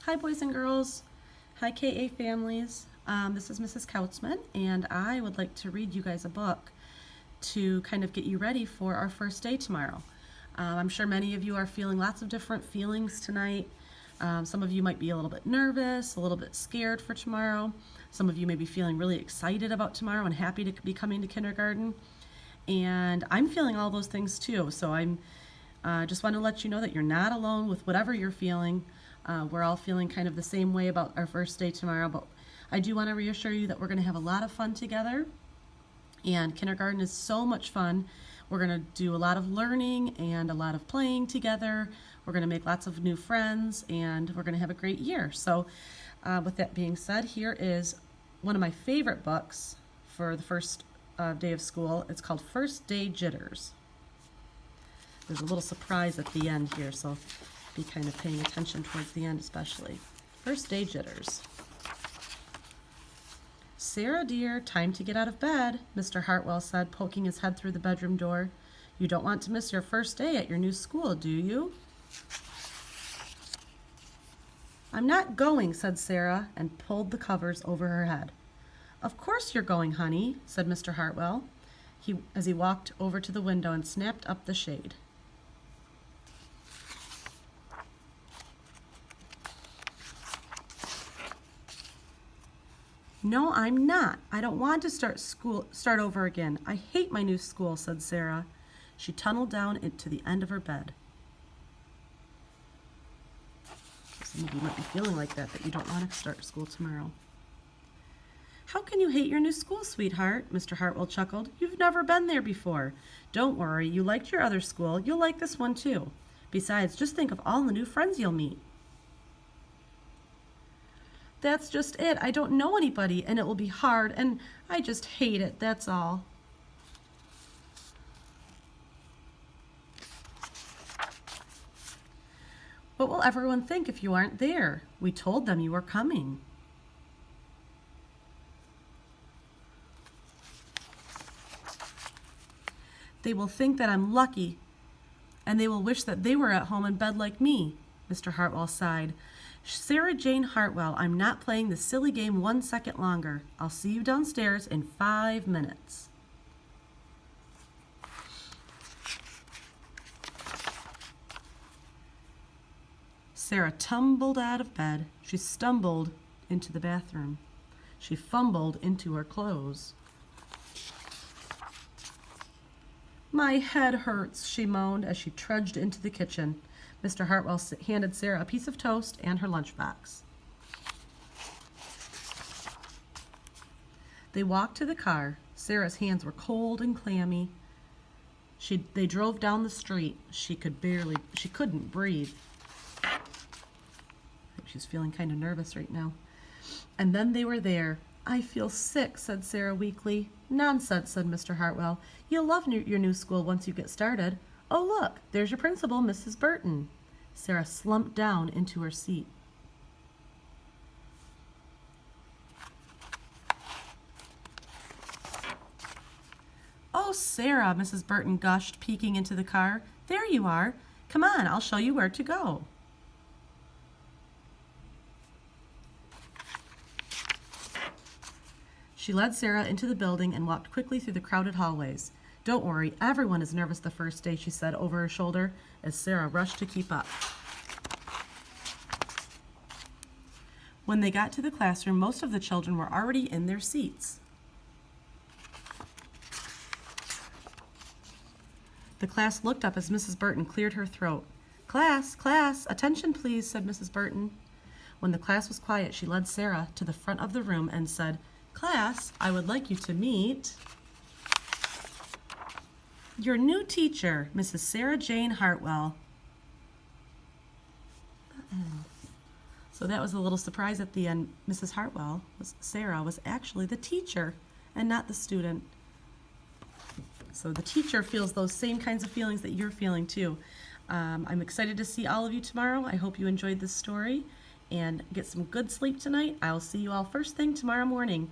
Hi boys and girls. Hi KA families. This is Mrs. Kautzman, and I would like to read you guys a book to kind of get you ready for our first day tomorrow. I'm sure many of you are feeling lots of different feelings tonight. Some of you might be a little bit nervous, a little bit scared for tomorrow. Some of you may be feeling really excited about tomorrow and happy to be coming to kindergarten. And I'm feeling all those things too. So I'm just want to let you know that you're not alone with whatever you're feeling. We're all feeling kind of the same way about our first day tomorrow, but I do want to reassure you that we're going to have a lot of fun together. And kindergarten is so much fun. We're going to do a lot of learning and a lot of playing together. We're going to make lots of new friends, and we're going to have a great year. So with that being said, here is one of my favorite books for the first day of school. It's called First Day Jitters. There's a little surprise at the end here, so be kind of paying attention towards the end especially. First Day Jitters. "Sarah, dear, time to get out of bed," Mr. Hartwell said, poking his head through the bedroom door. "You don't want to miss your first day at your new school, do you?" "I'm not going," said Sarah, and pulled the covers over her head. "Of course you're going, honey," said Mr. Hartwell, as he walked over to the window and snapped up the shade. "No, I'm not. I don't want to start over again. I hate my new school," said Sarah. She tunneled down into the end of her bed. Some of you might be feeling like that you don't want to start school tomorrow. "How can you hate your new school, sweetheart?" Mr. Hartwell chuckled. "You've never been there before. Don't worry, you liked your other school. You'll like this one too. Besides, just think of all the new friends you'll meet." "That's just it. I don't know anybody, and it will be hard, and I just hate it, that's all." "What will everyone think if you aren't there? We told them you were coming." "They will think that I'm lucky, and they will wish that they were at home in bed like me," Mr. Hartwell sighed. "Sarah Jane Hartwell, I'm not playing this silly game 1 second longer. I'll see you downstairs in 5 minutes. Sarah tumbled out of bed. She stumbled into the bathroom. She fumbled into her clothes. "My head hurts," she moaned as she trudged into the kitchen. Mr. Hartwell handed Sarah a piece of toast and her lunchbox. They walked to the car. Sarah's hands were cold and clammy. They drove down the street. She couldn't breathe. I think she's feeling kind of nervous right now. And then they were there. "I feel sick," said Sarah weakly. "Nonsense," said Mr. Hartwell. "You'll love your new school once you get started. Oh, look, there's your principal, Mrs. Burton." Sarah slumped down into her seat. "Oh, Sarah," Mrs. Burton gushed, peeking into the car. "There you are. Come on, I'll show you where to go." She led Sarah into the building and walked quickly through the crowded hallways. "Don't worry, everyone is nervous the first day," she said over her shoulder as Sarah rushed to keep up. When they got to the classroom, most of the children were already in their seats. The class looked up as Mrs. Burton cleared her throat. Class, attention please," said Mrs. Burton. When the class was quiet, she led Sarah to the front of the room and said, "Class, I would like you to meet your new teacher, Mrs. Sarah Jane Hartwell." So that was a little surprise at the end. Mrs. Hartwell, Sarah, was actually the teacher and not the student. So the teacher feels those same kinds of feelings that you're feeling too. I'm excited to see all of you tomorrow. I hope you enjoyed this story and get some good sleep tonight. I'll see you all first thing tomorrow morning.